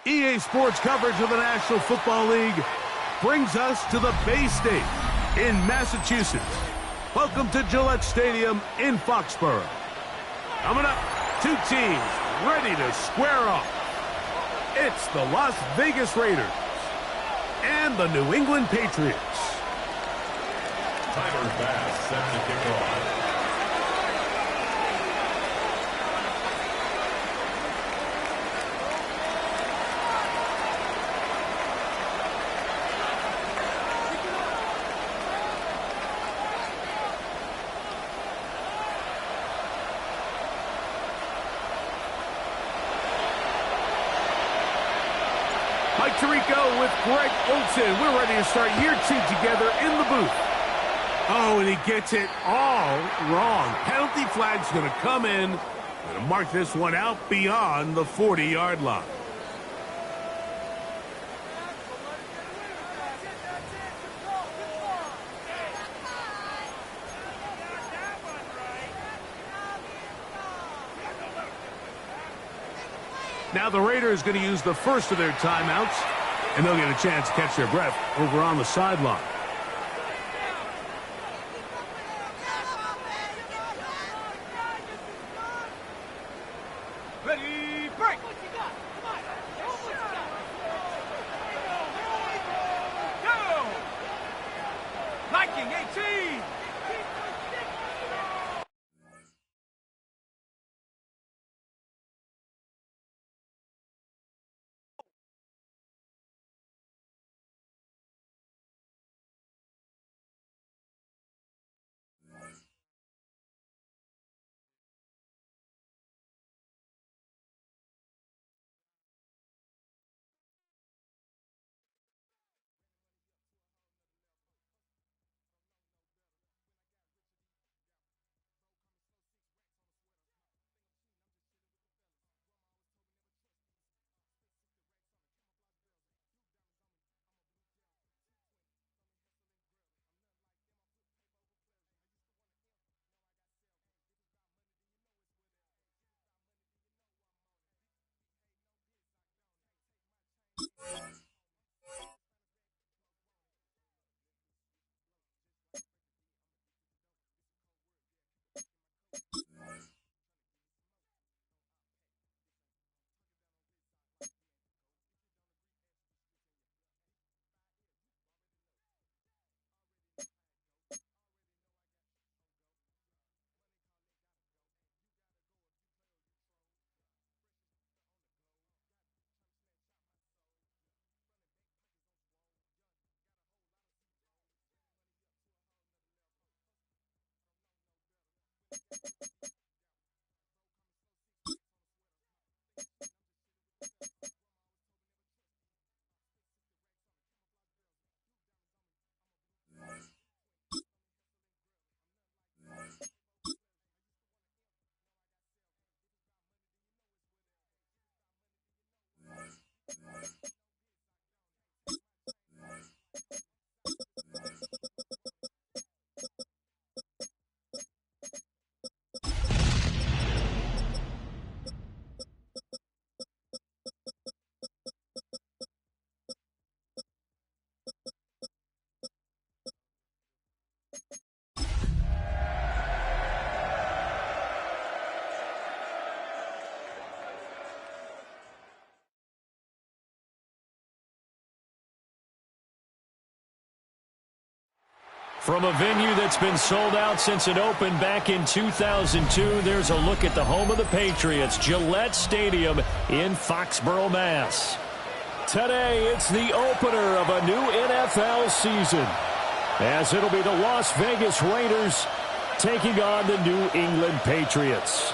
EA Sports coverage of the National Football League brings us to the Bay State in Massachusetts. Welcome to Gillette Stadium in Foxborough. Coming up, two teams ready to square off. It's the Las Vegas Raiders and the New England Patriots. Timer pass set to kick off. Mike Tirico with Greg Olson. We're ready to start year two together in the booth. Oh, and he gets it all wrong. Penalty flag's going to come in. Going to mark this one out beyond the 40-yard line. Now the Raiders going to use the first of their timeouts, and they'll get a chance to catch their breath over on the sideline. Ready, break! Go! Viking 18! From a venue that's been sold out since it opened back in 2002, there's a look at the home of the Patriots, Gillette Stadium in Foxborough, Mass. Today, it's the opener of a new NFL season, as it'll be the Las Vegas Raiders taking on the New England Patriots.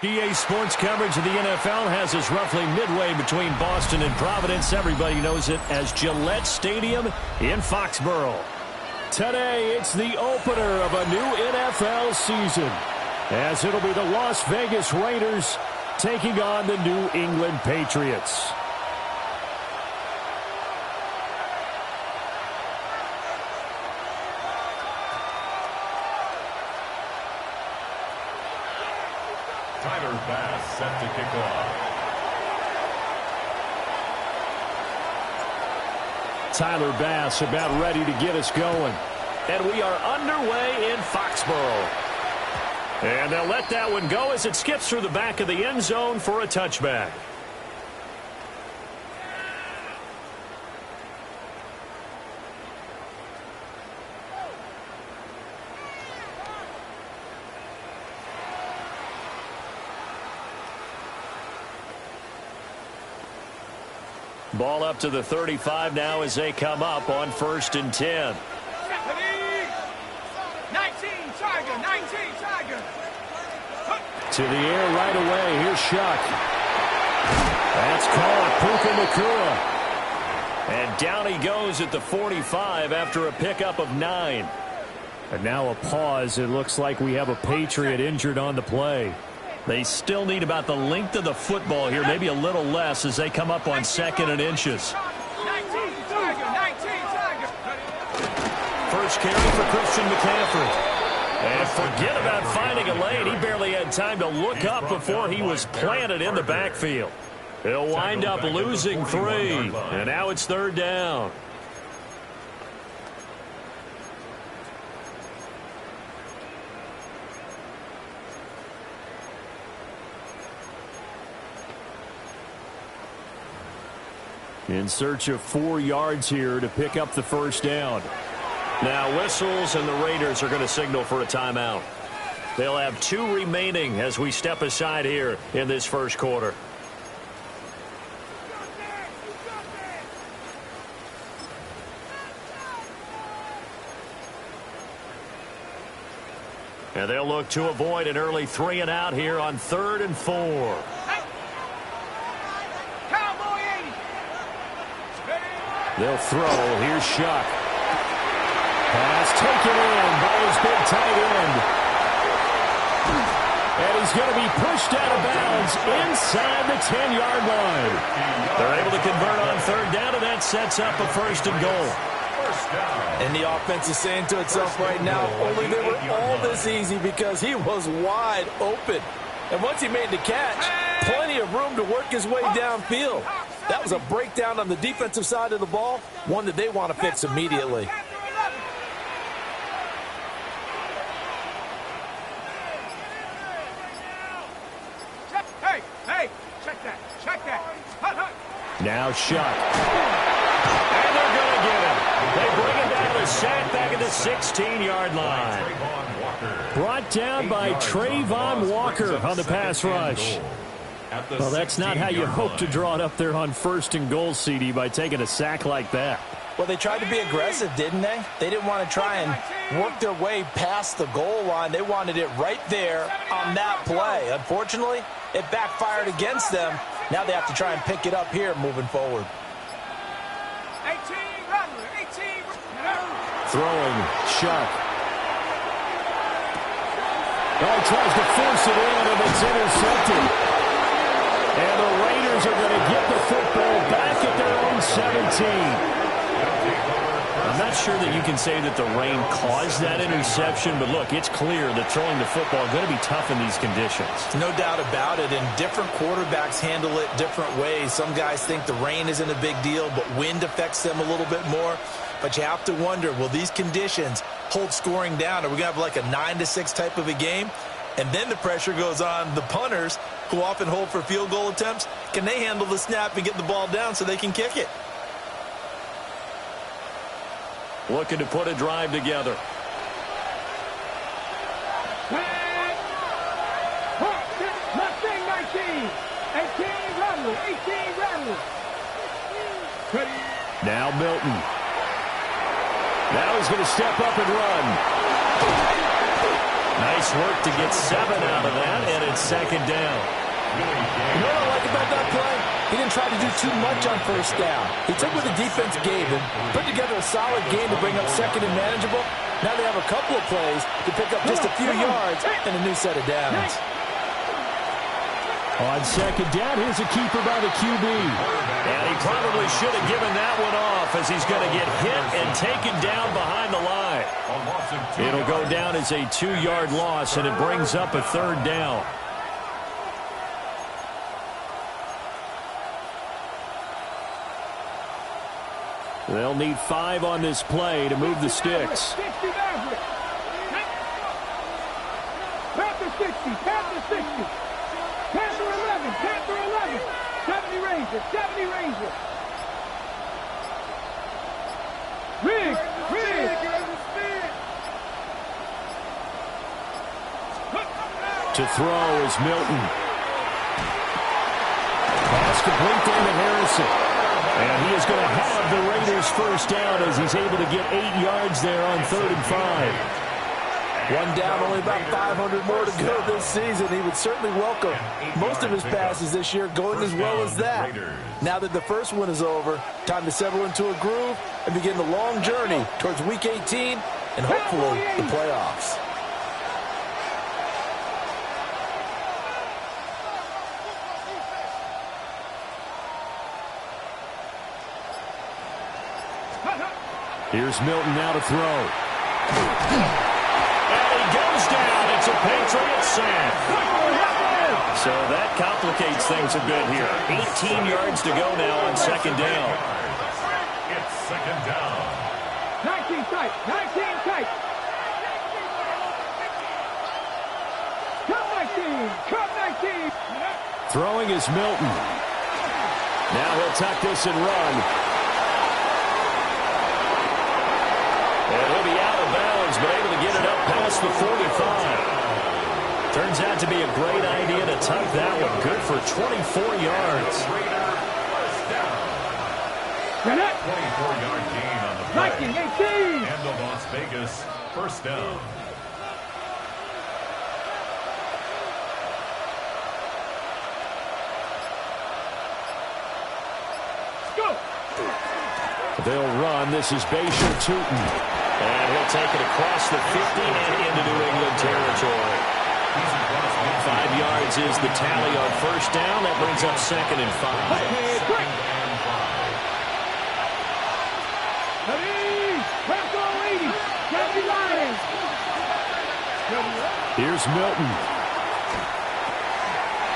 EA Sports coverage of the NFL has us roughly midway between Boston and Providence. Everybody knows it as Gillette Stadium in Foxborough. Today, it's the opener of a new NFL season, as it'll be the Las Vegas Raiders taking on the New England Patriots. Tyler Bass set to kick off. Tyler Bass about ready to get us going. And we are underway in Foxborough. And they'll let that one go as it skips through the back of the end zone for a touchback. Ball up to the 35 now as they come up on 1st and 10. 19 Tiger, 19 Tiger. To the air right away. Here's Shuck. That's caught. Puka Nacua. And down he goes at the 45 after a pickup of 9. And now a pause. It looks like we have a Patriot injured on the play. They still need about the length of the football here, maybe a little less as they come up on 2nd and inches. 19 Tiger, 19 Tiger. First carry for Christian McCaffrey. And forget about finding a lane. He barely had time to look up before he was planted in the backfield. He'll wind up losing 3. And now it's 3rd down. In search of 4 yards here to pick up the 1st down. Now whistles, and the Raiders are going to signal for a timeout. They'll have 2 remaining as we step aside here in this first quarter. And they'll look to avoid an early 3 and out here on 3rd and 4. Cowboy 80. They'll throw. Here's Shuck. Pass taken in by his big tight end. And he's going to be pushed out of bounds inside the 10-yard line. They're able to convert on 3rd down, and that sets up a 1st and goal. And the offense is saying to itself right now, only they were all this easy because he was wide open. And once he made the catch, plenty of room to work his way downfield. That was a breakdown on the defensive side of the ball, one that they want to fix immediately. Hey, check that. Now Shuck. And they're going to get him. They bring him down to the sack back at the 16-yard line. Brought down by Trayvon Walker on the pass rush. Well, that's not how you hope to draw it up there on 1st and goal, CD, by taking a sack like that. Well, they tried to be aggressive, didn't they? They didn't want to try and work their way past the goal line. They wanted it right there on that play. Unfortunately, it backfired against them. Now they have to try and pick it up here moving forward. 18, Rattler, 18. Throwing, Shuck. Oh, tries to force it in, and it's intercepted. And the Raiders are going to get the football back at their own 17. I'm not sure that you can say that the rain caused that interception, but look, it's clear that throwing the football is going to be tough in these conditions. No doubt about it, and different quarterbacks handle it different ways. Some guys think the rain isn't a big deal, but wind affects them a little bit more. But you have to wonder, will these conditions hold scoring down? Are we going to have like a 9-6 type of a game? And then the pressure goes on the punters, who often hold for field goal attempts. Can they handle the snap and get the ball down so they can kick it? Looking to put a drive together. Mustang 19. 18, Rattler, 18, Rattler. Now Milton. Now he's going to step up and run. Nice work to get 7 out of that, and it's 2nd down. You know what I like about that play? He didn't try to do too much on 1st down. He took what the defense gave him, put together a solid game to bring up 2nd and manageable. Now they have a couple of plays to pick up just a few yards and a new set of downs. On 2nd down, here's a keeper by the QB. And he probably should have given that one off, as he's going to get hit and taken down behind the line. It'll go down as a 2-yard loss, and it brings up a 3rd down. They'll need 5 on this play to move the sticks. 60 Maverick. Panther 60, Panther 60. Panther 11, Panther 11. 70 Ranger, 70 Ranger. Rig. To throw is Milton. Pass complete down to Harrison. And he is going to have the Raiders' 1st down as he's able to get 8 yards there on 3rd and 5. One down, only about 500 more to go this season. He would certainly welcome most of his passes this year going as well as that. Now that the first one is over, time to settle into a groove and begin the long journey towards Week 18 and hopefully the playoffs. Here's Milton now to throw. And he goes down. It's a Patriot sack. So that complicates things a bit here. 18 yards to go now on 2nd down. It's 2nd down. 19 tight, 19 tight. Come 19. Throwing is Milton. Now he'll tuck this and run. And he'll be out of bounds, but able to get it up past the 45. Turns out to be a great idea to tuck that one. Good for 24 yards. 24-yard gain on the play. 19-18. And the Las Vegas first down. Go. They'll run. This is Bayshore Tootin. And he'll take it across the 50 and into New England territory. 5 yards is the tally on first down. That brings up 2nd and 5. Here's Milton.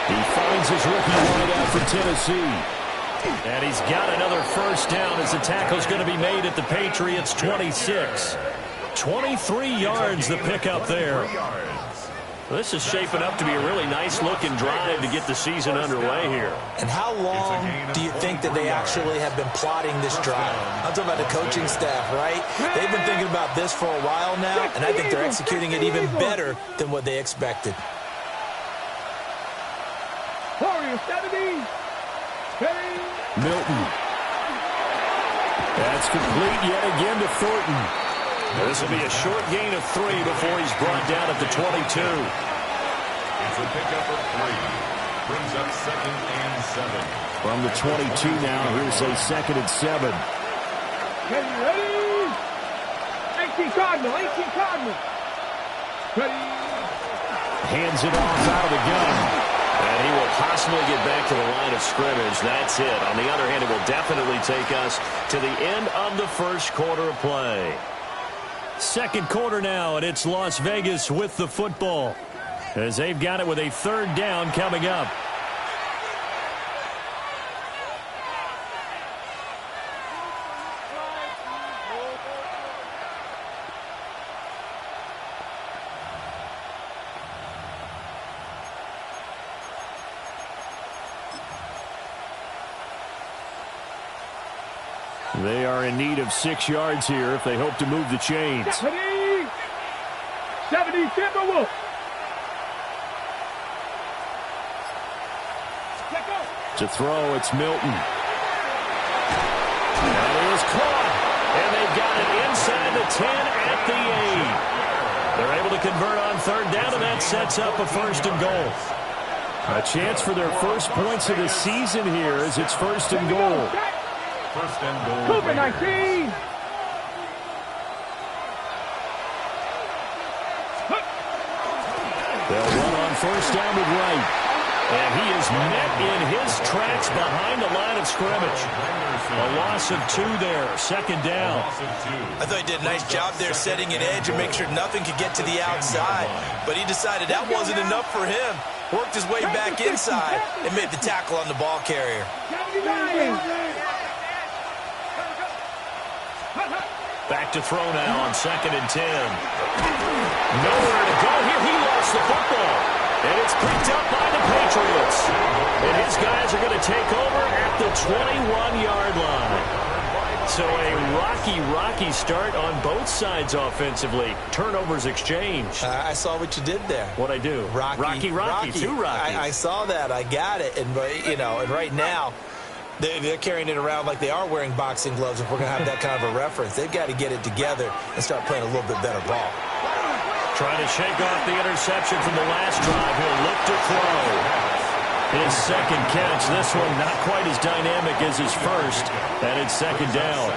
He finds his rookie wideout for Tennessee. And he's got another first down as the tackle's going to be made at the Patriots' 26. 23 yards the pickup there. This is shaping up to be a really nice-looking drive to get the season underway here. And how long do you think that they actually have been plotting this drive? I'm talking about the coaching staff, right? They've been thinking about this for a while now, and I think they're executing it even better than what they expected. Milton. That's complete yet again to Thornton. This will be a short gain of 3 before he's brought down at the 22. It's a pickup of 3. Brings up 2nd and 7. From the 22 now, here's a 2nd and 7. Ready? 18 Cardinal, 18 Cardinal. Ready? Hands it off out of the gun. And he will possibly get back to the line of scrimmage. That's it. On the other hand, it will definitely take us to the end of the first quarter of play. Second quarter now, and it's Las Vegas with the football, as they've got it with a 3rd down coming up. They are in need of 6 yards here if they hope to move the chains. 70 Timberwolves. To throw, it's Milton. And it is caught. And they've got it inside the 10 at the 8. They're able to convert on 3rd down, and that sets up a 1st and goal. A chance for their first points of the season here as it's 1st and goal. 1st and goal. Cooper 19. They'll run on 1st down with Wright. And he is met in his tracks behind the line of scrimmage. A loss of 2 there, 2nd down. I thought he did a nice job there setting an edge and make sure nothing could get to the outside. But he decided that wasn't enough for him. Worked his way back inside and made the tackle on the ball carrier. Back to throw now on 2nd and 10. Nowhere to go here. He lost the football. And it's picked up by the Patriots. And his guys are going to take over at the 21-yard line. So a rocky start on both sides offensively. Turnovers exchanged. I saw what you did there. What'd I do? Rocky. 2 Rockies. I saw that. I got it. And, and right now, they're carrying it around like they are wearing boxing gloves if we're going to have that kind of a reference. They've got to get it together and start playing a little bit better ball. Trying to shake off the interception from the last drive. He'll look to throw. His 2nd catch. This one not quite as dynamic as his first. And it's 2nd down.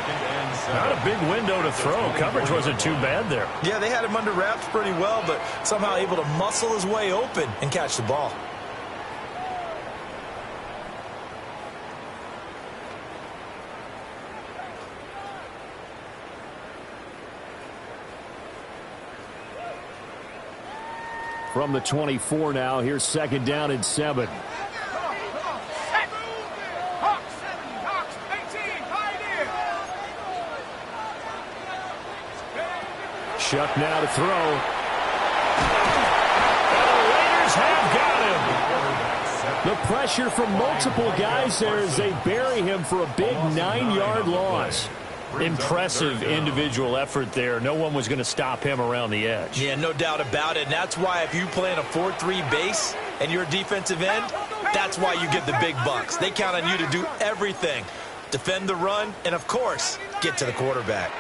Not a big window to throw. Coverage wasn't too bad there. Yeah, they had him under wraps pretty well, but somehow able to muscle his way open and catch the ball. From the 24 now, here's 2nd down and 7. Shuck now to throw. And the Raiders have got him. The pressure from multiple guys there as they bury him for a big 9-yard loss. Impressive individual effort there. No one was going to stop him around the edge. Yeah, no doubt about it. And that's why if you play in a 4-3 base and you're a defensive end, that's why you get the big bucks. They count on you to do everything. Defend the run and, of course, get to the quarterback.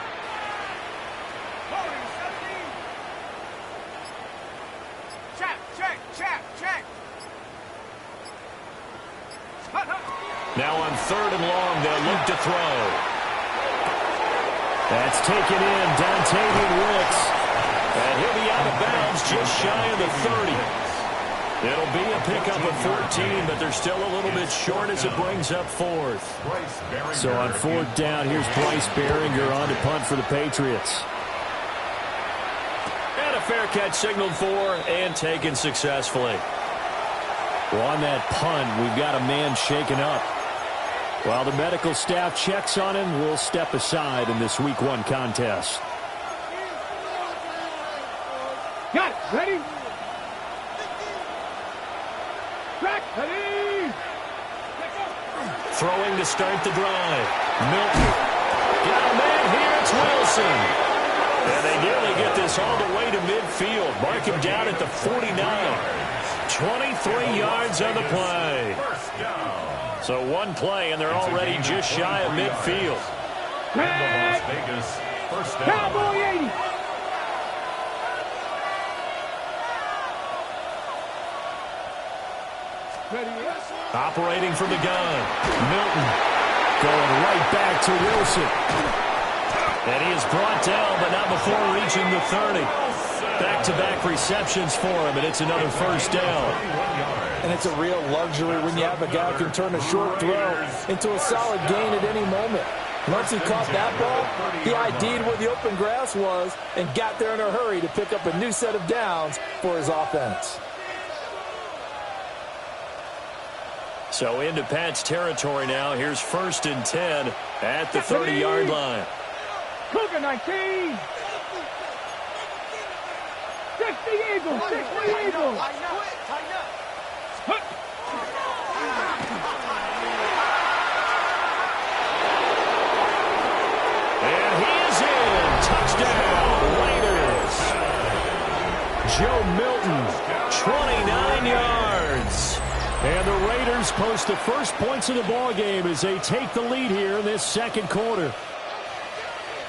Now on 3rd and long, they'll look to throw. That's taken in, Dontavian Wicks. And he'll be out of bounds just shy of the 30. It'll be a pickup of 14, but they're still a little bit short as it brings up 4th. So on 4th down, here's Bryce Behringer on to punt for the Patriots. And a fair catch signaled for and taken successfully. Well, on that punt, we've got a man shaken up. While the medical staff checks on him, we'll step aside in this Week 1 contest. Got it. Ready? Track. Ready. Throwing to start the drive. Milton. Got a man here. It's Wilson. And they nearly get this all the way to midfield. Mark him down at the 49. 23 yards on the play. So one play, and they're already just shy of midfield. Las Vegas, first down. Cowboy 80. Ready. Operating from the gun. Milton going right back to Wilson. And he is brought down, but not before reaching the 30. Back-to-back receptions for him, and it's another first down. And it's a real luxury when you have a guy who can turn a short throw into a solid gain at any moment. Once he caught that ball, he ID'd where the open grass was and got there in a hurry to pick up a new set of downs for his offense. So into Pat's territory now. Here's 1st and 10 at the 30-yard line. Cougar 19. 60 Eagles. 60 Eagles. And he is in. Touchdown, Raiders. Joe Milton, 29 yards. And the Raiders post the first points of the ballgame as they take the lead here in this second quarter.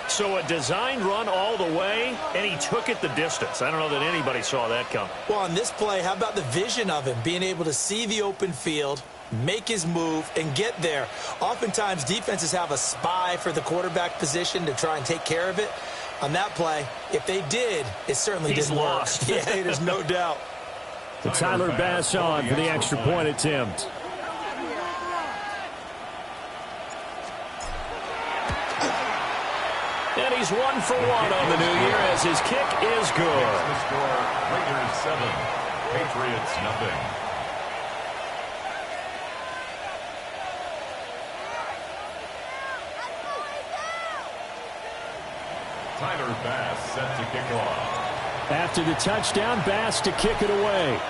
So a designed run all the way, and he took it the distance. I don't know that anybody saw that coming. Well, on this play, how about the vision of him, being able to see the open field, make his move, and get there. Oftentimes, defenses have a spy for the quarterback position to try and take care of it. On that play, if they did, it certainly didn't work. Lost. Yeah, there's no doubt. The Tyler Bass on for the extra point attempt. And he's 1 for 1 on the new year as his kick is good. The score, Raiders 7, Patriots nothing. Tyler Bass set to kick off. After the touchdown, Bass to kick it away.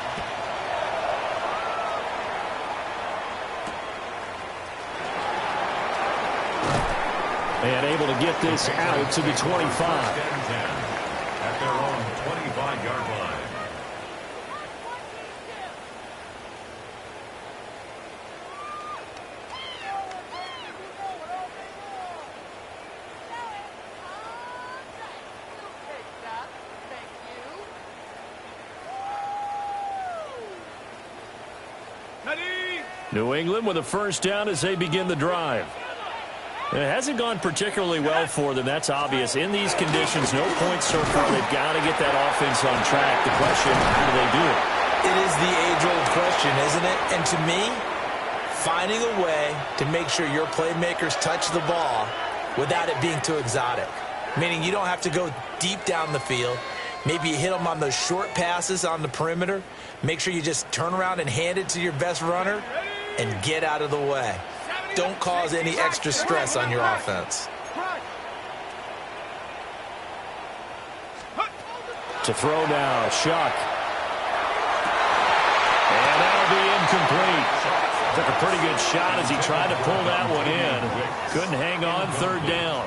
And able to get this out to the 25. At their own 25-yard line. New England with a first down as they begin the drive. It hasn't gone particularly well for them. That's obvious. In these conditions, no points so far. They've got to get that offense on track. The question, how do they do it? It is the age-old question, isn't it? And to me, finding a way to make sure your playmakers touch the ball without it being too exotic. Meaning you don't have to go deep down the field. Maybe you hit them on those short passes on the perimeter. Make sure you just turn around and hand it to your best runner and get out of the way. Don't cause any extra stress on your offense. To throw now, Shuck. And that'll be incomplete. Took a pretty good shot as he tried to pull that one in. Couldn't hang on 3rd down.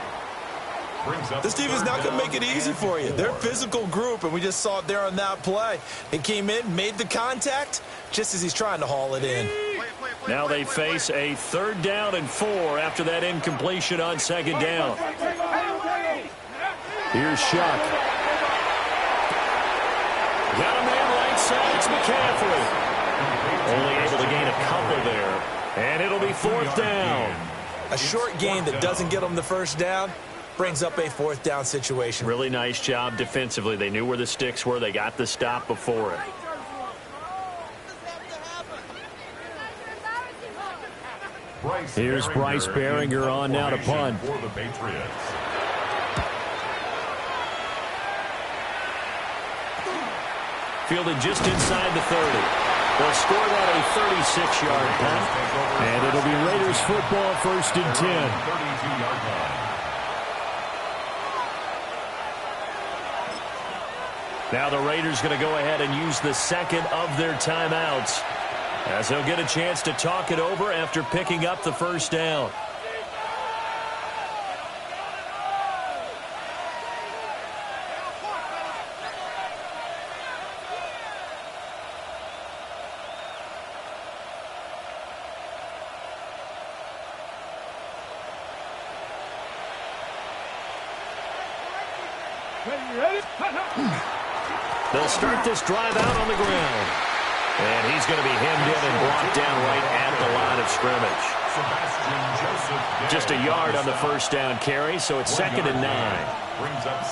This defense is not going to make it easy for you. They're a physical group, and we just saw it there on that play. It came in, made the contact, just as he's trying to haul it in. Now they face a 3rd down and 4 after that incompletion on 2nd down. Here's Shuck. Got a man right side. It's McCaffrey. Only able to gain a couple there. And it'll be 4th down. A short gain that doesn't get them the 1st down brings up a 4th down situation. Really nice job defensively. They knew where the sticks were. They got the stop before it. Here's Bryce Behringer on now to punt. For the Patriots. Fielded just inside the 30. They'll score that a 36-yard punt. And it'll be Raiders football, 1st and 10. 32-yard line. Now the Raiders going to go ahead and use the 2nd of their timeouts, as they'll get a chance to talk it over after picking up the 1st down. They'll start this drive out on the ground. And he's going to be hemmed in and brought down right at the line of scrimmage. Just a yard on the 1st down carry, so it's 2nd and 9.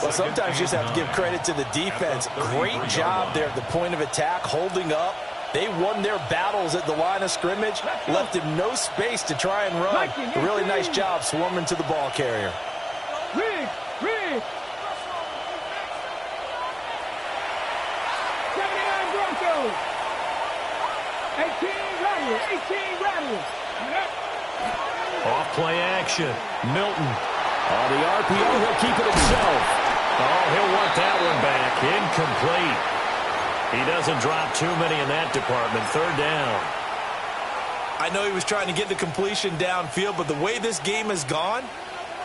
Well, sometimes you just have to give credit to the defense. Great job there at the point of attack, holding up. They won their battles at the line of scrimmage, left him no space to try and run. A really nice job swarming to the ball carrier. Rig! 79 Broncos! 18 Rattlers! Off play action. Milton. On the RPO, he'll keep it himself. Oh, he'll want that one back. Incomplete. He doesn't drop too many in that department. 3rd down. I know he was trying to get the completion downfield, but the way this game has gone,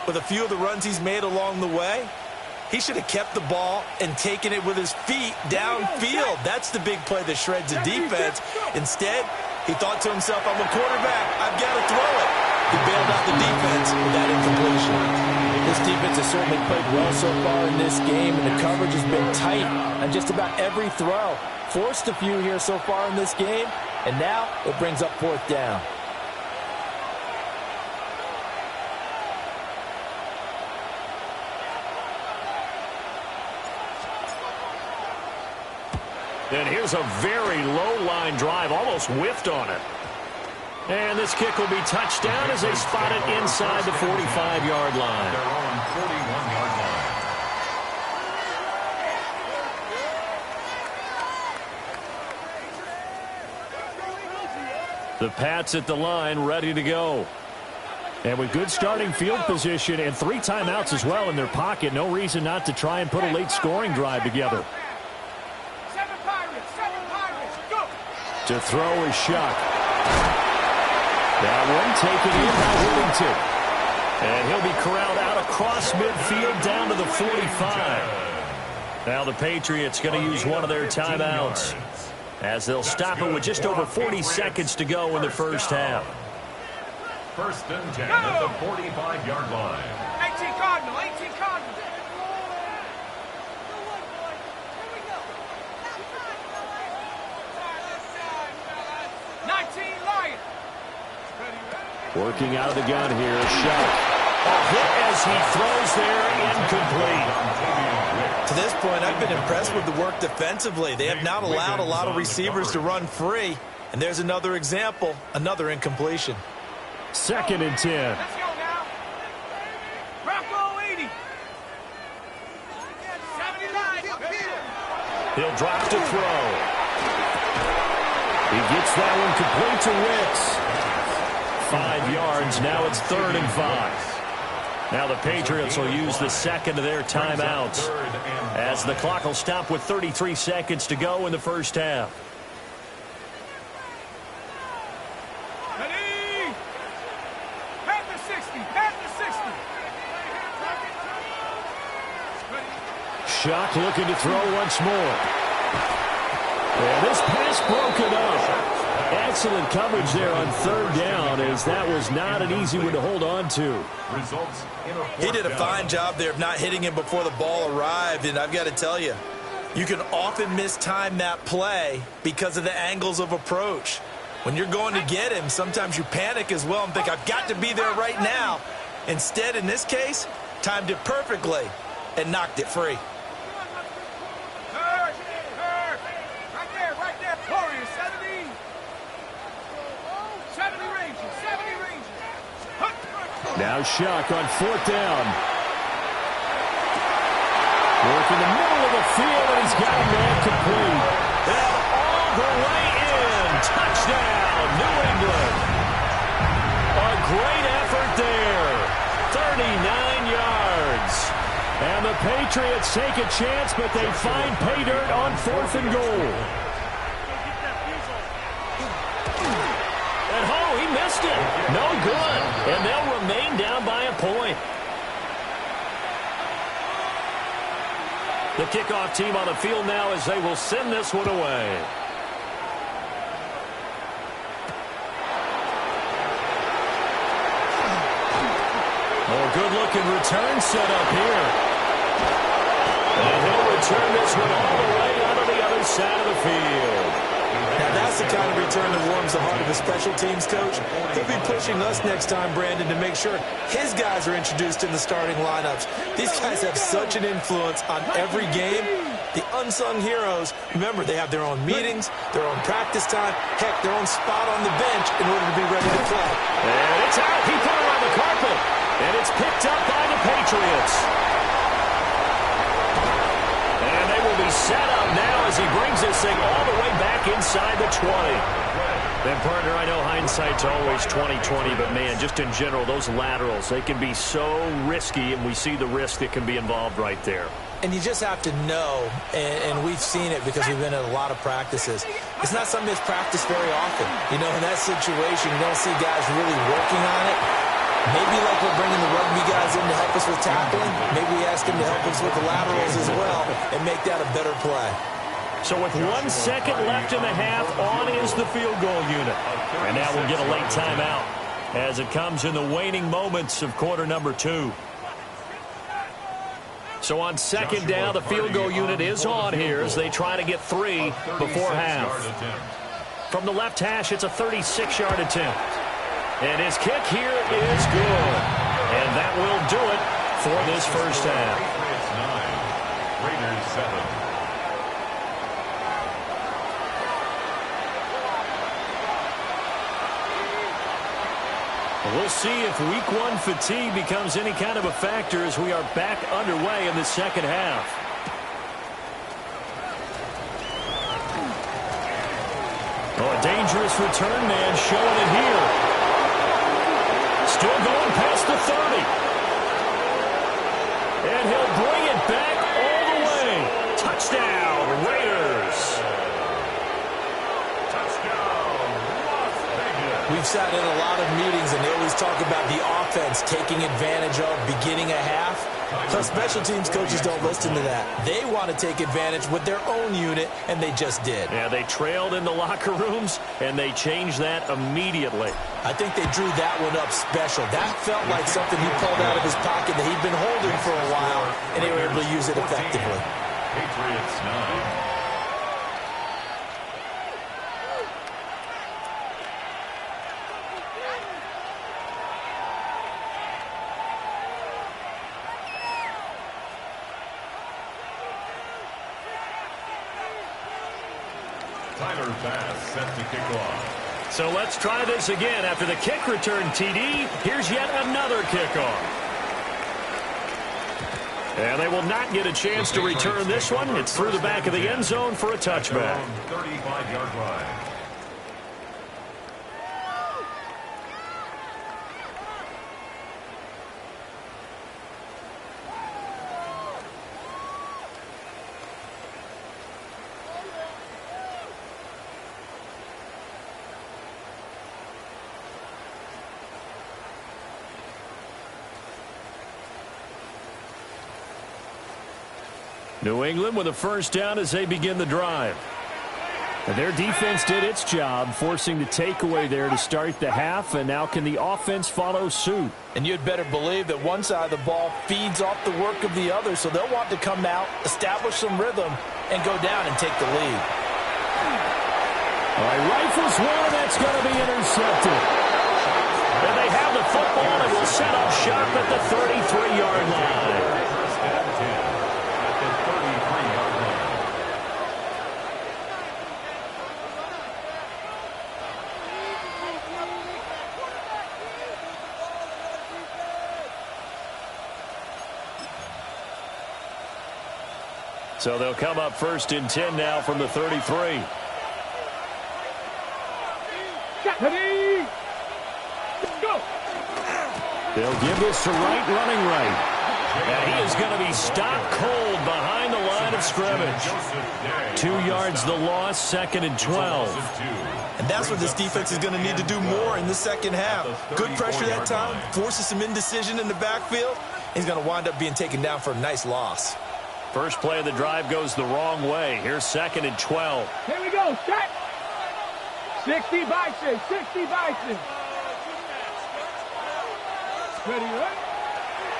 with a few of the runs he's made along the way, he should have kept the ball and taken it with his feet downfield. That's the big play that shreds the defense. Instead, he thought to himself, I'm a quarterback. I've got to throw it. He bailed out the defense with that incompletion. This defense has certainly played well so far in this game, and the coverage has been tight on just about every throw. Forced a few here so far in this game, and now it brings up 4th down. And here's a very low line drive, almost whiffed on it. And this kick will be touched down as they spot it inside the 45-yard line. Their own 41-yard line. The Pats at the line, ready to go. And with good starting field position and 3 timeouts as well in their pocket, no reason not to try and put a late scoring drive together. To throw is Shuck. That one taken in by Whittington. And he'll be corralled out across midfield down to the 45. Now the Patriots going to use one of their timeouts, as they'll stop it with just over 40 seconds to go in the 1st half. 1st and 10 at the 45-yard line. 18 Cardinal. 19 Lion. Working out of the gun here, Shuck. A hit as he throws there, incomplete. To this point, I've been impressed with the work defensively. They have not allowed a lot of receivers to run free. And there's another example, another incompletion. 2nd and 10. Let's go now. Bronco 80. 79. He'll drop to throw. He gets that one complete to Wicks. 5 yards. Now it's 3rd and 5. Now the Patriots will use the 2nd of their timeouts, as the clock will stop with 33 seconds to go in the 1st half. Shock looking to throw once more. And this pass broken up. Excellent coverage there on third down, as that was not an easy one to hold on to. He did a fine job there of not hitting him before the ball arrived, and I've got to tell you, you can often mistime that play because of the angles of approach. When you're going to get him, sometimes you panic as well and think, I've got to be there right now. Instead, in this case, timed it perfectly and knocked it free. Now Shock on fourth down. Work in the middle of the field, and he's got a man complete. And all the way in. Touchdown, New England. A great effort there. 39 yards. And the Patriots take a chance, but they find pay dirt on fourth and goal. And he missed it. No good. And they'll remain down by a point. The kickoff team on the field now as they will send this one away. Good-looking return set up here. And he'll return this one all the way out of the other side of the field. Now, that's the kind of return that warms the heart of a special teams coach. He'll be pushing us next time, Brandon, to make sure his guys are introduced in the starting lineups. These guys have such an influence on every game. The unsung heroes, remember, they have their own meetings, their own practice time, heck, their own spot on the bench in order to be ready to play. And it's out. He put it on the carpet. And it's picked up by the Patriots. And they will be set up now as he brings this thing all the way back inside the 20. And, partner, I know hindsight's always 20/20, but, man, just in general, those laterals, they can be so risky, and we see the risk that can be involved right there. And you just have to know, and we've seen it because we've been at a lot of practices, it's not something that's practiced very often. You know, in that situation, you don't see guys really working on it. Maybe like we're bringing the rugby guys in to help us with tackling, maybe we ask them to help us with the laterals as well and make that a better play. So with 1 second left in the half, on is the field goal unit. And now we'll get a late timeout as it comes in the waning moments of quarter number 2. So on second down, the field goal unit is on here as they try to get 3 before half. From the left hash, it's a 36-yard attempt. And his kick here is good. And that will do it for this first half. Raiders 7. We'll see if week 1 fatigue becomes any kind of a factor as we are back underway in the second half. Oh, a dangerous return man showing it here. Still going past the 30. And he'll bring it back all the way. Touchdown, Raiders. We've sat in a lot of meetings, and they always talk about the offense taking advantage of beginning a half. But special teams coaches don't listen to that. They want to take advantage with their own unit, and they just did. Yeah, they trailed in the locker rooms, and they changed that immediately. I think they drew that one up special. That felt like something he pulled out of his pocket that he'd been holding for a while, and they were able to use it effectively. Patriots 9. Pass set to kick off. So let's try this again. After the kick return, TD, here's yet another kickoff. And they will not get a chance to return this one. It's through the back of the end zone for a touchback. 35-yard line. New England with a first down as they begin the drive. And their defense did its job, forcing the takeaway there to start the half, and now can the offense follow suit? And you'd better believe that one side of the ball feeds off the work of the other, so they'll want to come out, establish some rhythm, and go down and take the lead. All right, rifles one, that's going to be intercepted. And they have the football and will set up shop at the 33-yard line. So they'll come up first and 10 now from the 33. Ready? Go! They'll give this to Wright, running right. And he is going to be stopped cold behind the line of scrimmage. 2 yards the loss, second and 12. And that's what this defense is going to need to do more in the second half. Good pressure that time, forces some indecision in the backfield. He's going to wind up being taken down for a nice loss. First play of the drive goes the wrong way. Here's second and 12. Here we go, set. 60 Bison, 60 Bison. Ready, right?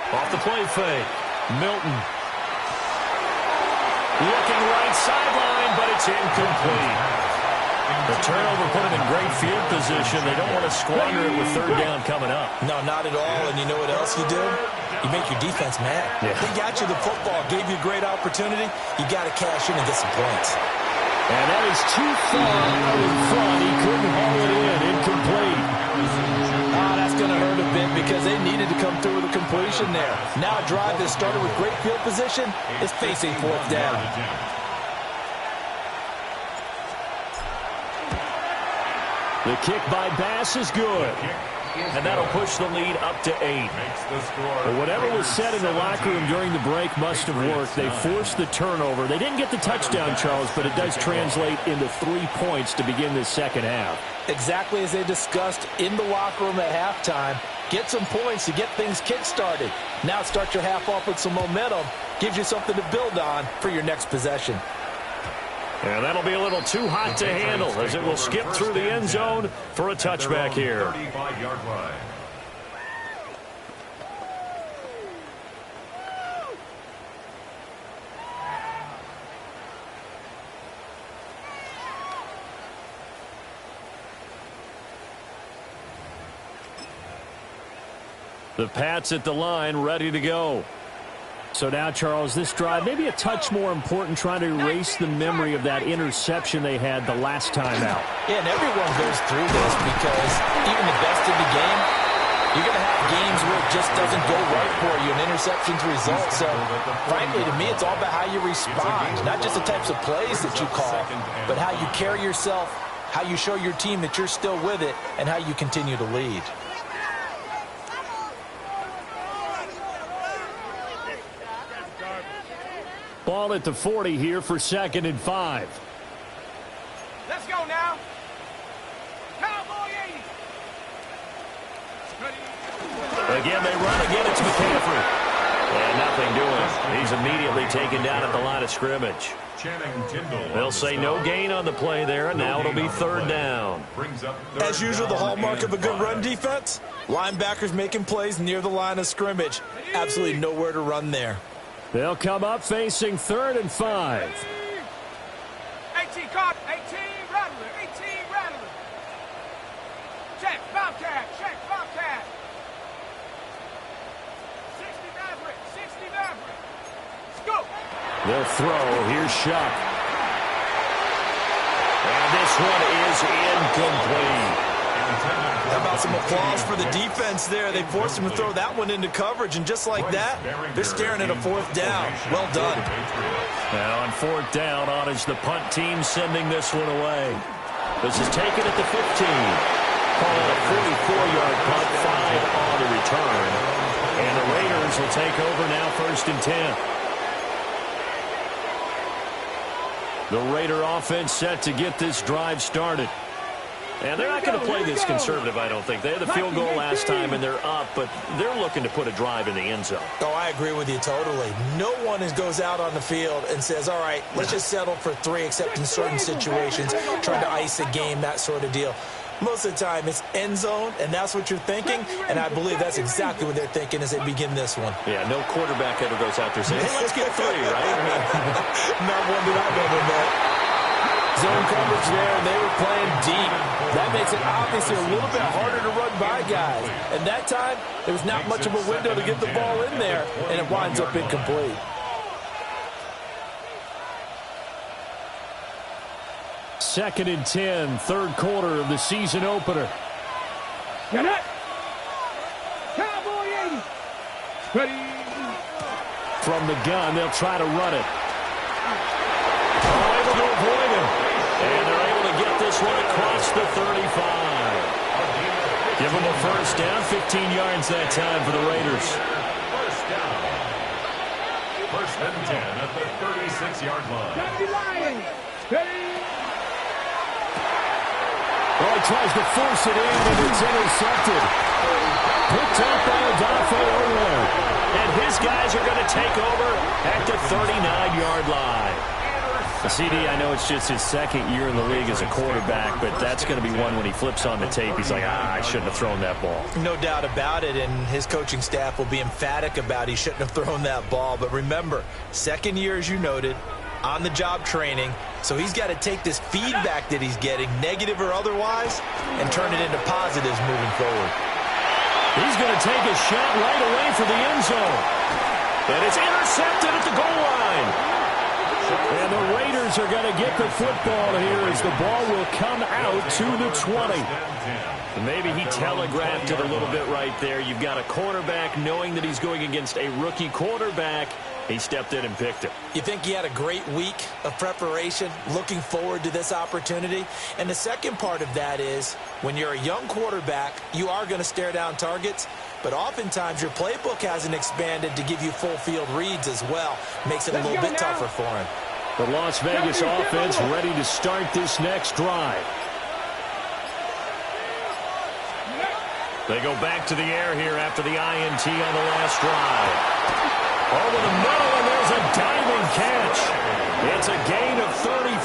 Off the play fake. Milton. Looking right sideline, but it's incomplete. The turnover put him in great field position. They don't want to squander it with third down coming up. No, not at all. And you know what else you do? You make your defense mad. Yeah. They got you the football, gave you a great opportunity. You got to cash in and get some points. And that is too far out in front. He couldn't haul it in. Incomplete. That's going to hurt a bit because they needed to come through with a completion there. Now a drive that started with great field position is facing fourth down. The kick by Bass is good. And that'll push the lead up to 8. But whatever was said in the locker room during the break must have worked. They forced the turnover. They didn't get the touchdown, Charles, but it does translate into 3 points to begin this second half. Exactly as they discussed in the locker room at halftime. Get some points to get things kick-started. Now start your half off with some momentum. Gives you something to build on for your next possession. And that'll be a little too hot to handle as it will skip through the end zone for a touchback here. The Pats at the line, ready to go. So now, Charles, this drive maybe a touch more important, trying to erase the memory of that interception they had the last time out. Yeah, and everyone goes through this because even the best in the game, you're going to have games where it just doesn't go right for you, and interceptions result. So, frankly, to me, it's all about how you respond, not just the types of plays that you call, but how you carry yourself, how you show your team that you're still with it, and how you continue to lead. Ball at the 40 here for second and 5. Let's go now. Cowboy 80. Again, they run again. It's McCaffrey. And nothing doing. He's immediately taken down at the line of scrimmage. They'll say no gain on the play there, and now it'll be third down. As usual, the hallmark of a good run defense, linebackers making plays near the line of scrimmage. Absolutely nowhere to run there. They'll come up facing third and 5. 18 caught, 18 Rattler, 18 Rattler. Check, Bobcat, check, Bobcat. 60 Maverick, 60 Maverick. Let's go. They'll throw. Here's Shuck. And this one is incomplete. How about some applause for the defense there? They forced him to throw that one into coverage, and just like that, they're staring at a fourth down. Well done. Now on fourth down, on is the punt team sending this one away. This is taken at the 15. Call it a 44-yard punt, 5 on the return. And the Raiders will take over now first and 10. The Raider offense set to get this drive started. And they're not going to play this conservative, I don't think. They had the field goal last time, and they're up, but they're looking to put a drive in the end zone. Oh, I agree with you totally. No one goes out on the field and says, all right, let's just settle for 3, except in certain situations, trying to ice a game, that sort of deal. Most of the time, it's end zone, and that's what you're thinking, and I believe that's exactly what they're thinking as they begin this one. Yeah, no quarterback ever goes out there saying, hey, let's get 3, right? Not one that I've ever met. Zone coverage there, and they were playing deep. That makes it obviously a little bit harder to run by guys. And that time, there was not much of a window to get the ball in there, and it winds up incomplete. Second and 10, third quarter of the season opener. Get it. Cowboy 80. Ready. From the gun, they'll try to run it. Able to avoid him. And they're able to get this one across the 35. Give them a first down, 15 yards that time for the Raiders. First down. First and 10 at the 36-yard line. Deputy Lions. Ready. Oh, he tries to force it in, and it's intercepted. Picked up by Odafe Oweh. And his guys are going to take over at the 39-yard line. CD, I know it's just his second year in the league as a quarterback, but that's going to be one when he flips on the tape. He's like, I shouldn't have thrown that ball. No doubt about it, and his coaching staff will be emphatic about he shouldn't have thrown that ball. But remember, second year, as you noted, on-the-job training, so he's got to take this feedback that he's getting, negative or otherwise, and turn it into positives moving forward. He's going to take a shot right away for the end zone. And it's intercepted at the goal line. And the Raiders are going to get the football here as the ball will come out to the 20. And maybe he telegraphed it a little bit right there. You've got a quarterback knowing that he's going against a rookie quarterback. He stepped in and picked it. You think he had a great week of preparation, looking forward to this opportunity? And the second part of that is, when you're a young quarterback, you are going to stare down targets, but oftentimes your playbook hasn't expanded to give you full field reads as well. Makes it a little bit tougher for him. The Las Vegas offense ready to start this next drive. They go back to the air here after the INT on the last drive. Over the middle, and there's a diving catch. It's a gain of 35.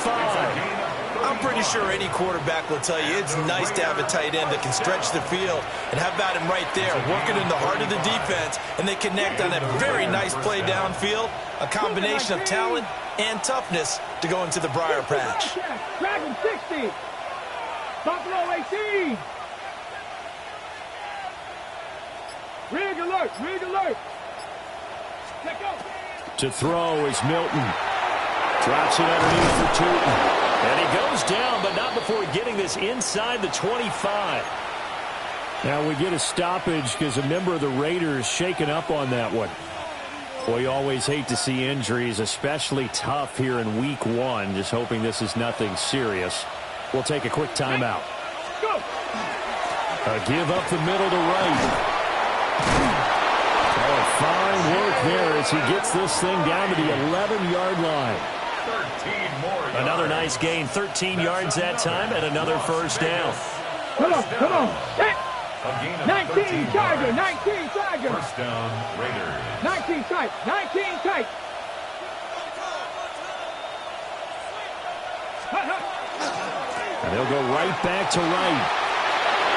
I'm pretty sure any quarterback will tell you it's nice to have a tight end that can stretch the field. And how about him right there, working in the heart of the defense, and they connect on that very nice play downfield. A combination of talent and toughness to go into the briar patch. Dragon 60. Buffalo 18. Rig alert, rig alert. Let go. To throw is Milton. Drops it underneath for Tootin. And he goes down, but not before getting this inside the 25. Now we get a stoppage because a member of the Raiders shaken up on that one. Boy, you always hate to see injuries, especially tough here in week 1. Just hoping this is nothing serious. We'll take a quick timeout. Go. A give up the middle to right. Oh, fine work there as he gets this thing down to the 11-yard line. 13 more yards. Another nice gain, 13 yards that time, and another first down. Come on, come on. Hit. A gain of 19 13 Tiger, yards. 19 Tiger. First down, Raiders. 19 tight, 19 tight. And they'll go right back to right.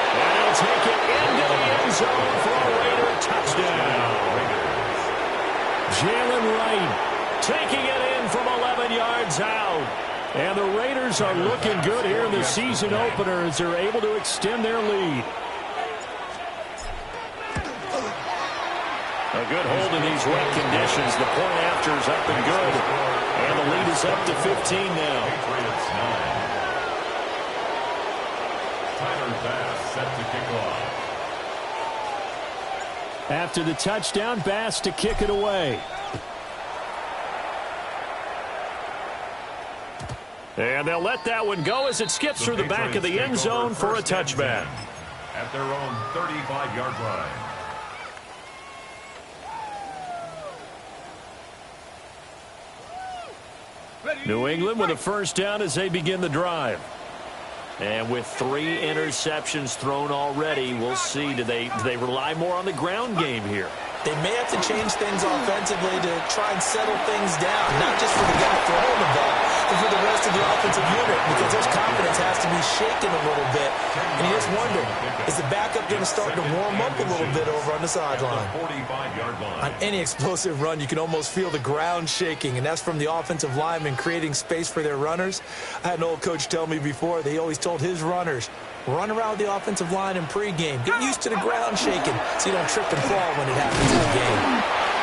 And he'll take it into the end zone for a Raider touchdown. Jalen Wright taking it in from 11 yards out. And the Raiders are looking good here in the season opener as they're able to extend their lead. A good hold in these wet conditions. The point after is up and good. And the lead is up to 15 now. Patriots 9. Tyler Bass set to kick off. After the touchdown, Bass to kick it away. And they'll let that one go as it skips through the back of the end zone for a touchback. At their own 35-yard line. New England with a first down as they begin the drive. And with 3 interceptions thrown already, we'll see. Do they rely more on the ground game here? They may have to change things offensively to try and settle things down, not just for the guy throwing the ball, but for the rest of the offensive unit, because his confidence has to be shaken a little bit. And you just wonder, is the backup going to start to warm up a little bit over on the sideline? On any explosive run, you can almost feel the ground shaking, and that's from the offensive linemen creating space for their runners. I had an old coach tell me before, they always told his runners, run around the offensive line in pregame. Get used to the ground shaking so you don't trip and fall when it happens in the game.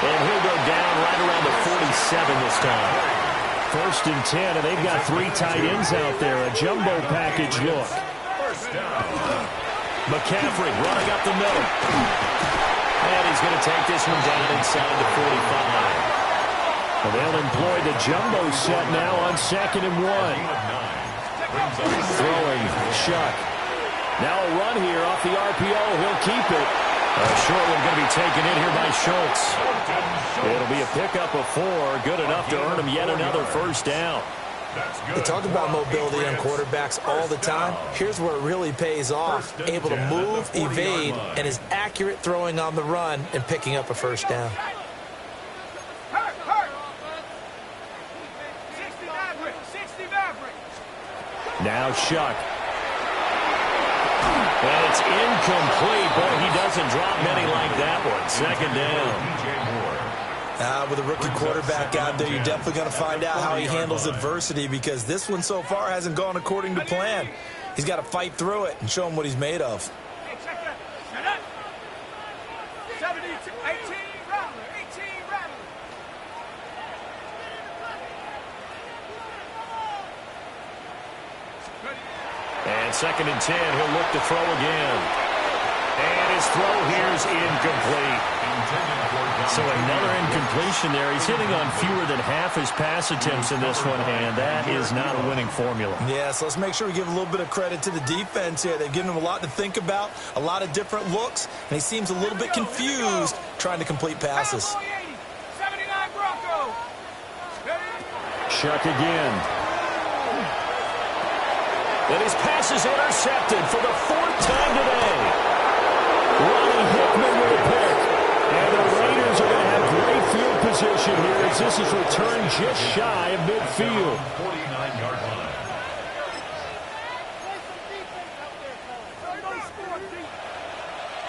And he'll go down right around the 47 this time. 1st and 10, and they've got 3 tight ends out there. A jumbo package look. McCaffrey running up the middle. And he's going to take this one down inside the 45. Well, they'll employ the jumbo set now on 2nd and 1. Throwing, Shuck. Now a run here off the RPO. He'll keep it. A short one going to be taken in here by Schultz. It'll be a pickup of 4. Good enough to earn him yet another 1st down. They talk about mobility on quarterbacks all the time. Here's where it really pays off. Able to move, evade, and is accurate throwing on the run and picking up a 1st down. Now Shuck. And it's incomplete. Boy, he doesn't drop many like that one. 2nd down. With a rookie quarterback out there, you're definitely going to find out how he handles adversity, because this one so far hasn't gone according to plan. He's got to fight through it and show him what he's made of. Hey, check that. Shut up. 18 Rattler. 18 Rattler. And 2nd and 10, he'll look to throw again. And his throw here is incomplete. So another incompletion there. He's hitting on fewer than half his pass attempts in this one, and that is not a winning formula. Yeah, so let's make sure we give a little bit of credit to the defense here. They've given him a lot to think about, a lot of different looks, and he seems a little bit confused trying to complete passes. 79 Broncos. Shuck again. And his pass is intercepted for the 4th time today. Ronnie Hickman with a pick. And the Raiders are going to have great field position here as this is returned just shy of midfield. 49-yard line.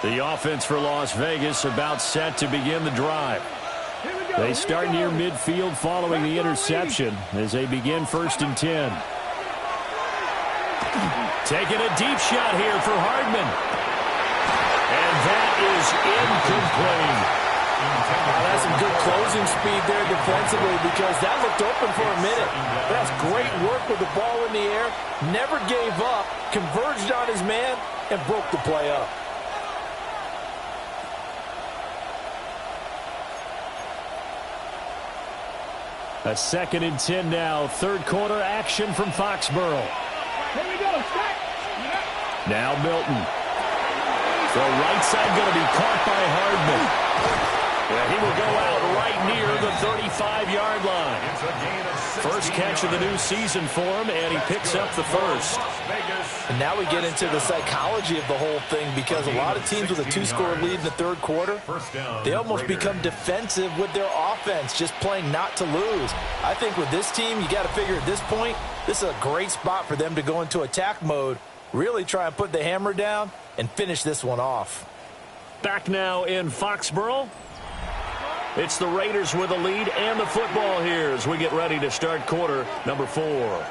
The offense for Las Vegas about set to begin the drive. They start near midfield following the interception as they begin 1st and 10. Taking a deep shot here for Hardman. And that is incomplete. That's some good closing speed there defensively, because that looked open for a minute. That's great work with the ball in the air. Never gave up, converged on his man, and broke the play up. A 2nd and 10 now. 3rd quarter action from Foxborough. Here we go. Stack. Now Milton. The right side going to be caught by Hardman. Yeah, he will go out right near the 35-yard line. First catch of the new season for him, and he picks up the 1st. And now we get into the psychology of the whole thing, because a lot of teams with a 2-score lead in the 3rd quarter, they almost become defensive with their offense, just playing not to lose. I think with this team, you got to figure at this point, this is a great spot for them to go into attack mode, really try and put the hammer down and finish this one off. Back now in Foxborough. It's the Raiders with the lead and the football here as we get ready to start quarter number 4.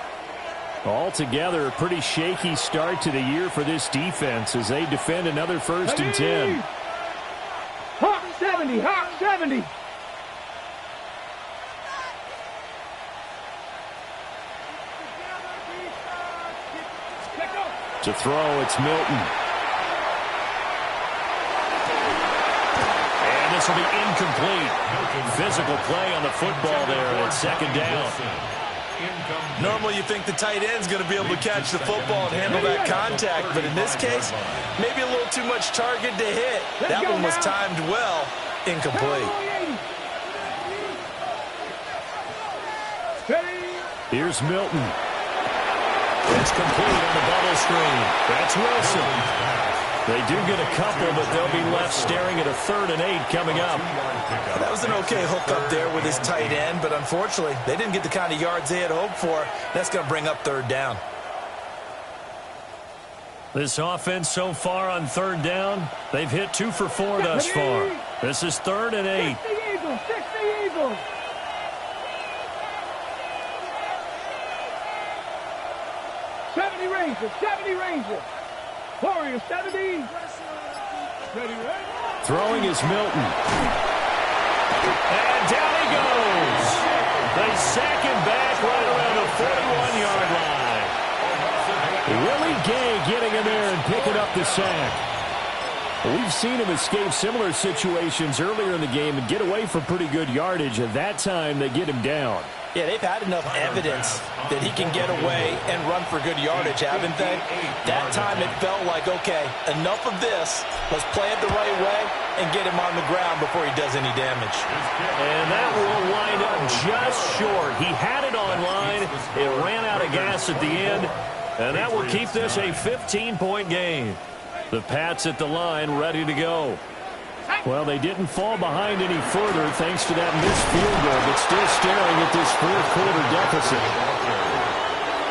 Altogether, a pretty shaky start to the year for this defense as they defend another 1st and 10. Hawk 70, Hawk 70. To throw, it's Milton. And this will be incomplete. Physical play on the football there, and it's 2nd down. Normally you think the tight end's going to be able to catch the football and handle that contact, but in this case, maybe a little too much target to hit. That one was timed well, incomplete. Here's Milton. It's complete on the bubble screen. That's Wilson. They do get a couple, but they'll be left staring at a 3rd and 8 coming up. That was an okay hook up there with his tight end, but unfortunately, they didn't get the kind of yards they had hoped for. That's going to bring up 3rd down. This offense so far on 3rd down, they've hit 2 for 4 thus far. This is 3rd and 8. 60 Eagles. 70 Rangers. Warriors 70. Ready, right? Throwing is Milton. And down he goes. They sack him back right around the 41-yard line. Willie Gay getting in there and picking up the sack. We've seen him escape similar situations earlier in the game and get away from pretty good yardage. At that time, they get him down. Yeah, they've had enough evidence that he can get away and run for good yardage, haven't they? That time it felt like, okay, enough of this. Let's play it the right way and get him on the ground before he does any damage. And that will wind up just short. He had it on line. It ran out of gas at the end. And that will keep this a 15-point game. The Pats at the line ready to go. Well, they didn't fall behind any further thanks to that missed field goal, but still staring at this 4th quarter deficit.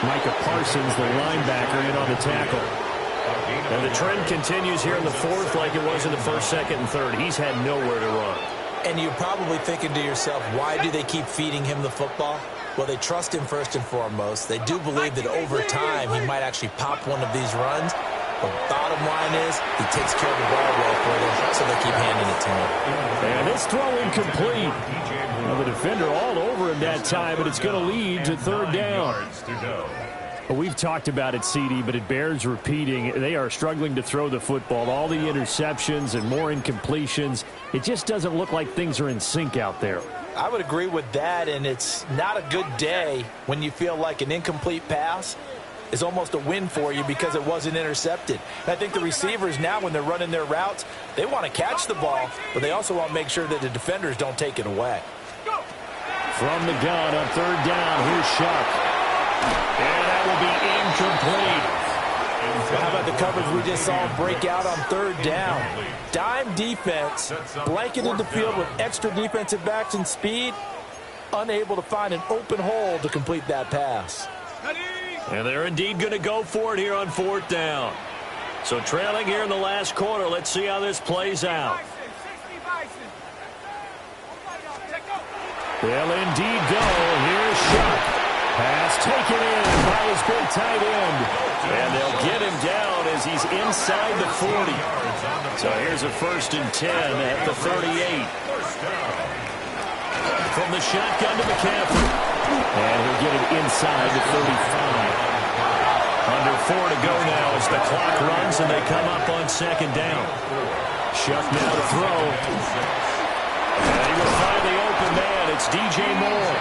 Micah Parsons, the linebacker, in on the tackle. And the trend continues here in the 4th like it was in the 1st, 2nd, and 3rd. He's had nowhere to run. And you're probably thinking to yourself, why do they keep feeding him the football? Well, they trust him first and foremost. They do believe that over time he might actually pop one of these runs. The bottom line is he takes care of the ball well for them, so they keep handing it to him. And it's throw incomplete. Well, the defender all over him that time, but it's going to lead to 3rd down. Well, we've talked about it, CD, but it bears repeating. They are struggling to throw the football. All the interceptions and more incompletions. It just doesn't look like things are in sync out there. I would agree with that, and it's not a good day when you feel like an incomplete pass is almost a win for you because it wasn't intercepted. And I think the receivers now, when they're running their routes, they want to catch the ball, but they also want to make sure that the defenders don't take it away. From the gun on 3rd down, here's Shuck. And that will be incomplete. How about the coverage we just saw break out on 3rd down? Dime defense, blanketed the field with extra defensive backs and speed, unable to find an open hole to complete that pass. And they're indeed going to go for it here on 4th down. So trailing here in the last quarter, let's see how this plays out. They'll indeed go. Here's Shuck. Pass taken in by his big tight end. And they'll get him down as he's inside the 40. So here's a 1st and 10 at the 38. From the shotgun to McCaffrey. And he'll get it inside the 35. Under 4 to go now as the clock runs and they come up on 2nd down. Shuck now to throw. And he will find the open man. It's DJ Moore.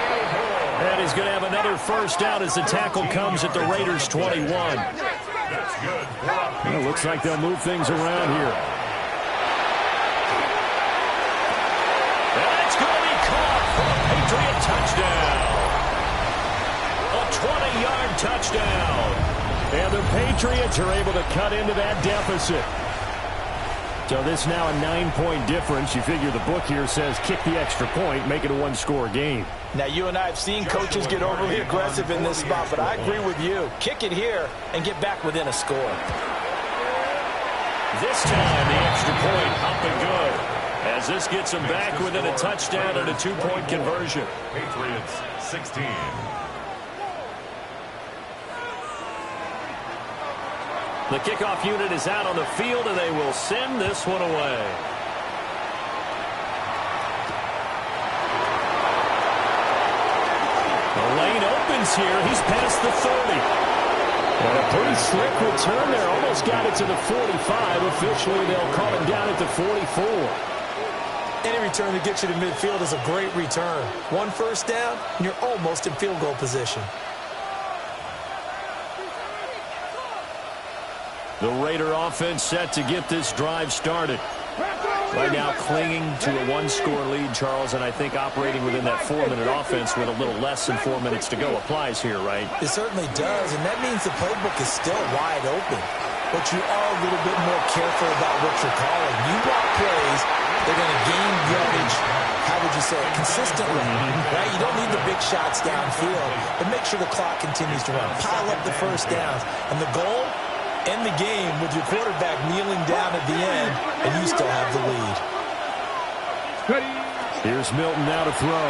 And he's going to have another 1st down as the tackle comes at the Raiders' 21. Well, it looks like they'll move things around here. That's going to be caught for a Patriot touchdown. A 20-yard touchdown. And the Patriots are able to cut into that deficit. So this now a 9-point difference. You figure the book here says kick the extra point, make it a 1-score game. Now, you and I have seen coaches get overly aggressive in this spot, but I agree with you. Kick it here and get back within a score. This time, the extra point up and good. As this gets them back within a touchdown and a 2-point conversion. Patriots 16. The kickoff unit is out on the field, and they will send this one away. The lane opens here. He's past the 30. And a pretty slick return there. Almost got it to the 45. Officially, they'll call him down at the 44. Any return that gets you to midfield is a great return. 1 1st down, and you're almost in field goal position. The Raider offense set to get this drive started. Pass Right now clinging to a one-score lead, Charles, and I think operating within that 4-minute offense with a little less than 4 minutes to go applies here, right? It certainly does, and that means the playbook is still wide open. But you are a little bit more careful about what you're calling. You want plays, they're going to gain yardage, how would you say it, consistently, right? You don't need the big shots downfield, but make sure the clock continues to run. Pile up the first downs. And the goal, end the game with your quarterback kneeling down at the end, and you still have the lead. Here's Milton now to throw.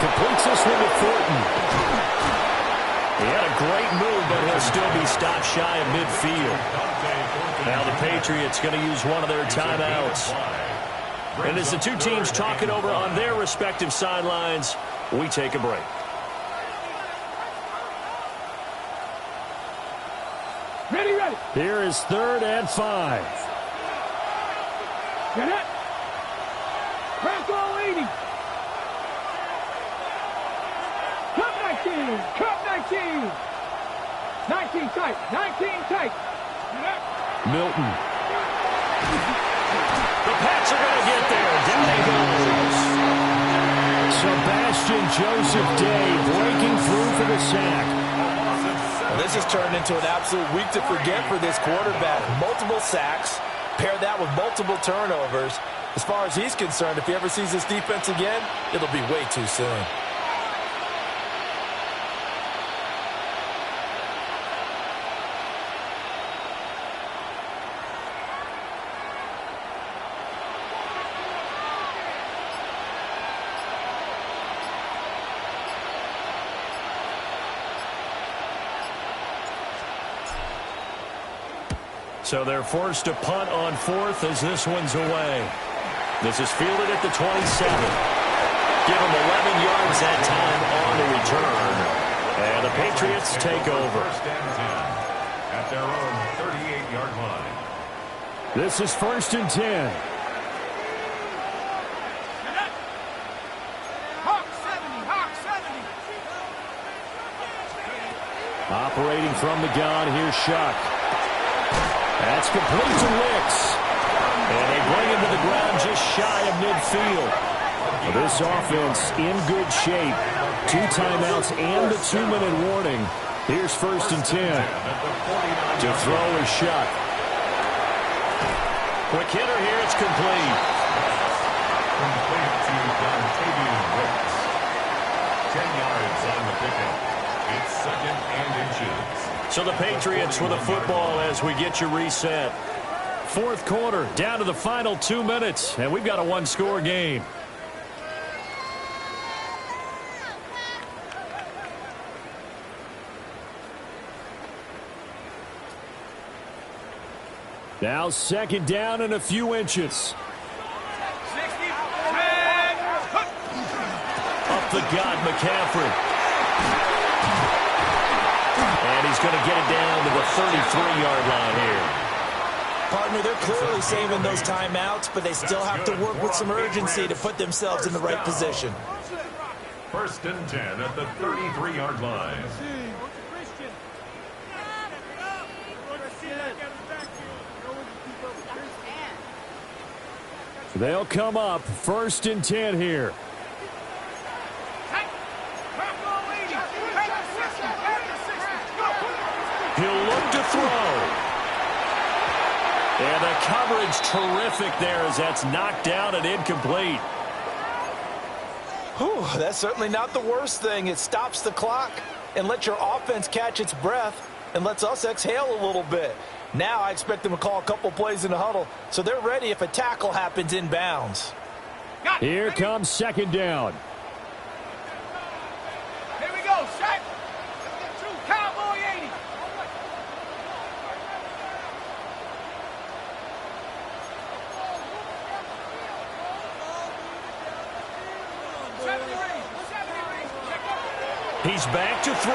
Completes this one to Thornton. He had a great move, but he'll still be stopped shy of midfield. Now the Patriots going to use one of their timeouts. And as the two teams talk it over on their respective sidelines, we take a break. Ready. Here is 3rd and 5. Get it. Press all 80. Cut 19. 19 tight. Milton. The Pats are going to get there. Down he goes. Sebastian Joseph Day breaking through for the sack. Well, this has turned into an absolute week to forget for this quarterback. Multiple sacks. Pair that with multiple turnovers. As far as he's concerned, if he ever sees this defense again, it'll be way too soon. So they're forced to punt on 4th as this one's away. This is fielded at the 27. Give them 11 yards that time on the return. And the Patriots take over. 1st and 10 at their own 38-yard line. This is 1st and 10. Operating from the gun, here's Shuck. That's complete to Wicks. And they bring him to the ground just shy of midfield. This offense in good shape. 2 timeouts and the 2-minute warning. Here's 1st and 10. To throw is Shuck. Quick hitter here, it's complete. Complete to Dontavian Wicks. 10 yards on the pickup. It's 2nd and inches. So the Patriots with the football as we get you reset. 4th quarter, down to the final 2 minutes, and we've got a 1-score game. Now 2nd down and a few inches. Up the gut, McCaffrey. And he's going to get it down to the 33-yard line here. Partner, they're clearly saving those timeouts, but they still have to work with some urgency to put themselves in the right position. 1st and 10 at the 33-yard line. They'll come up 1st and 10 here. He'll look to throw. And the coverage terrific there as that's knocked down and incomplete. Whew, that's certainly not the worst thing. It stops the clock and lets your offense catch its breath and lets us exhale a little bit. Now I expect them to call a couple plays in the huddle so they're ready if a tackle happens inbounds. Here comes 2nd down. Here we go, Shaq. Cowboy 80. He's back to throw.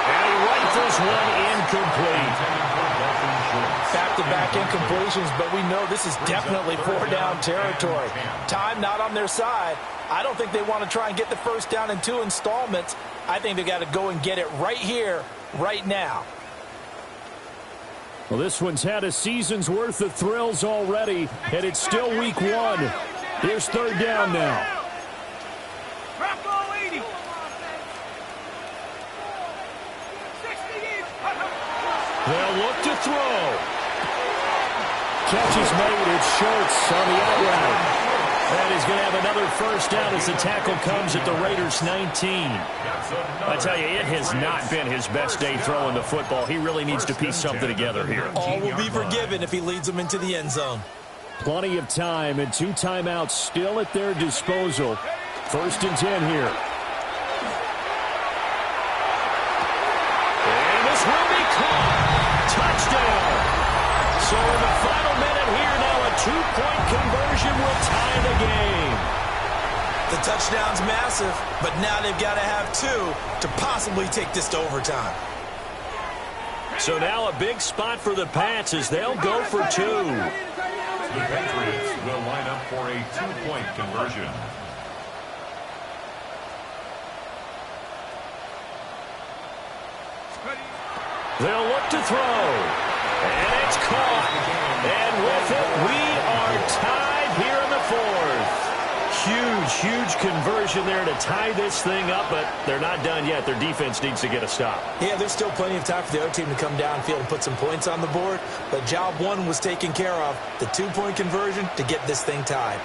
And he rifles one incomplete. Back-to-back incompletions, but we know this is definitely 4-down territory. Time not on their side. I don't think they want to try and get the 1st down in 2 installments. I think they got to go and get it right here, right now. Well, this one's had a season's worth of thrills already, and it's still week 1. Here's third down now. They'll look to throw. Catch is made. It's Schultz on the outright. And he's going to have another first down as the tackle comes at the Raiders' 19. I tell you, it has not been his best day throwing the football. He really needs to piece something together here. All will be forgiven if he leads them into the end zone. Plenty of time and 2 timeouts still at their disposal. First and 10 here. And this will be caught. Touchdown. So in the final minute here now, a 2-point conversion will tie the game. The touchdown's massive, but now they've got to have 2 to possibly take this to overtime. So now a big spot for the Pats as they'll go for 2. The Patriots will line up for a 2-point conversion. They'll look to throw. And it's caught. And with it, we are tied here in the 4th. Huge conversion there to tie this thing up, but they're not done yet. Their defense needs to get a stop. Yeah, there's still plenty of time for the other team to come downfield and put some points on the board, but job 1 was taken care of. The 2-point conversion to get this thing tied.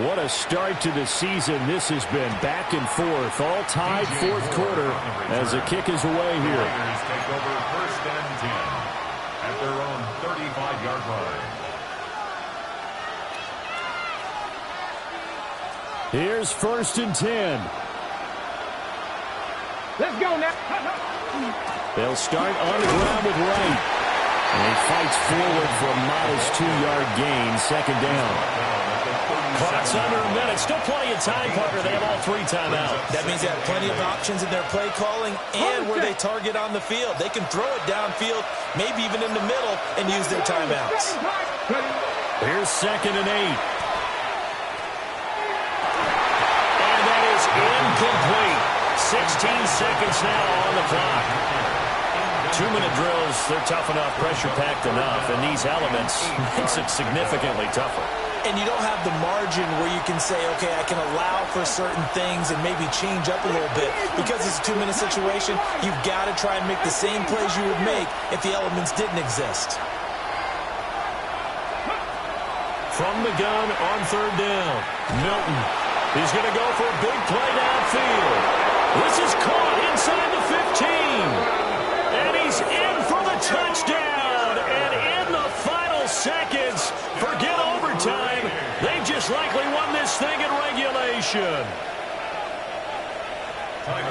What a start to the season this has been. Back and forth, all tied 4th quarter as the kick is away here. The Raiders take over first and 10 at their own 35-yard line. Here's first and 10. Let's go now. They'll start on the ground with Wright. And he fights forward for a modest 2-yard gain, second down. Clock's under a minute. Still plenty of time, Parker. They have all 3 timeouts. That means they have plenty of options in their play calling and where they target on the field. They can throw it downfield, maybe even in the middle, and use their timeouts. Here's second and 8. And that is incomplete. 16 seconds now on the clock. 2-minute drills, they're tough enough, pressure-packed enough, and these elements makes it significantly tougher. And you don't have the margin where you can say, okay, I can allow for certain things and maybe change up a little bit. Because it's a 2-minute situation, you've got to try and make the same plays you would make if the elements didn't exist. From the gun on third down, Milton. He's going to go for a big play downfield. This is caught inside the 15. And he's in for the touchdown. And in the final seconds, forget overtime. They just likely won this thing in regulation.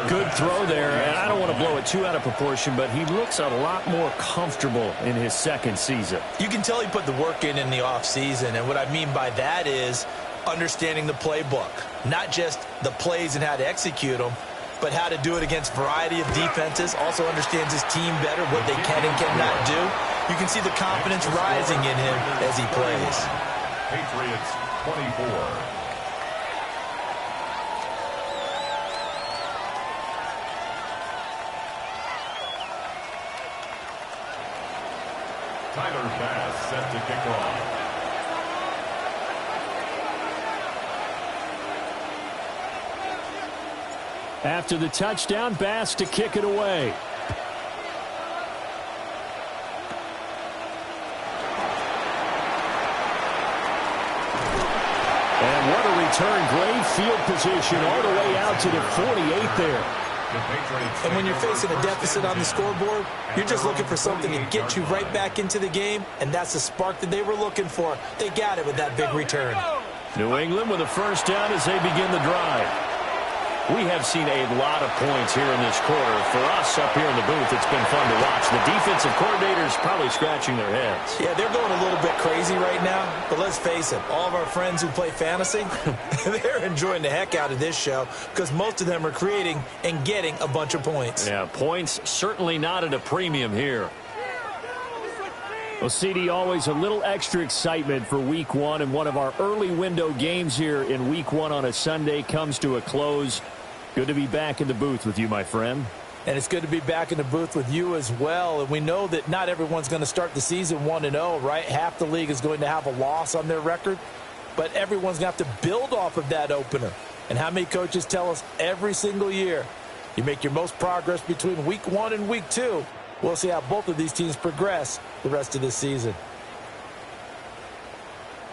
Good throw there, and I don't want to blow it too out of proportion, but he looks a lot more comfortable in his second season. You can tell he put the work in the offseason, and what I mean by that is understanding the playbook. Not just the plays and how to execute them, but how to do it against a variety of defenses. Also understands his team better, what they can and cannot do. You can see the confidence rising in him as he plays. Patriots 24. Tyler Bass set to kick off. After the touchdown, Bass to kick it away. And what a return. Great field position all the way out to the 48 there. And when you're facing a deficit on the scoreboard, you're just looking for something to get you right back into the game, and that's the spark that they were looking for. They got it with that big return. New England with a first down as they begin the drive. We have seen a lot of points here in this quarter. For us up here in the booth, it's been fun to watch. The defensive coordinators probably scratching their heads. Yeah, they're going a little bit crazy right now. But let's face it, all of our friends who play fantasy, they're enjoying the heck out of this show because most of them are creating and getting a bunch of points. Yeah, points certainly not at a premium here. Well, CD, always a little extra excitement for Week 1, and one of our early window games here in Week 1 on a Sunday comes to a close. Good to be back in the booth with you, my friend. And it's good to be back in the booth with you as well. And we know that not everyone's going to start the season 1-0, right? Half the league is going to have a loss on their record. But everyone's going to have to build off of that opener. And how many coaches tell us every single year, you make your most progress between week 1 and week 2. We'll see how both of these teams progress the rest of this season.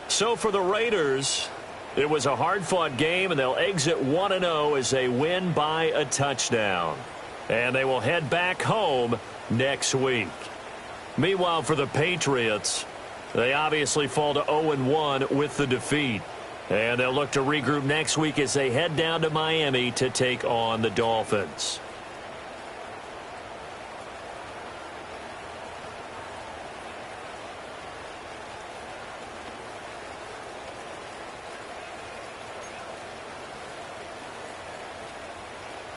So for the Raiders, it was a hard-fought game, and they'll exit 1-0 as they win by a touchdown. And they will head back home next week. Meanwhile, for the Patriots, they obviously fall to 0-1 with the defeat. And they'll look to regroup next week as they head down to Miami to take on the Dolphins.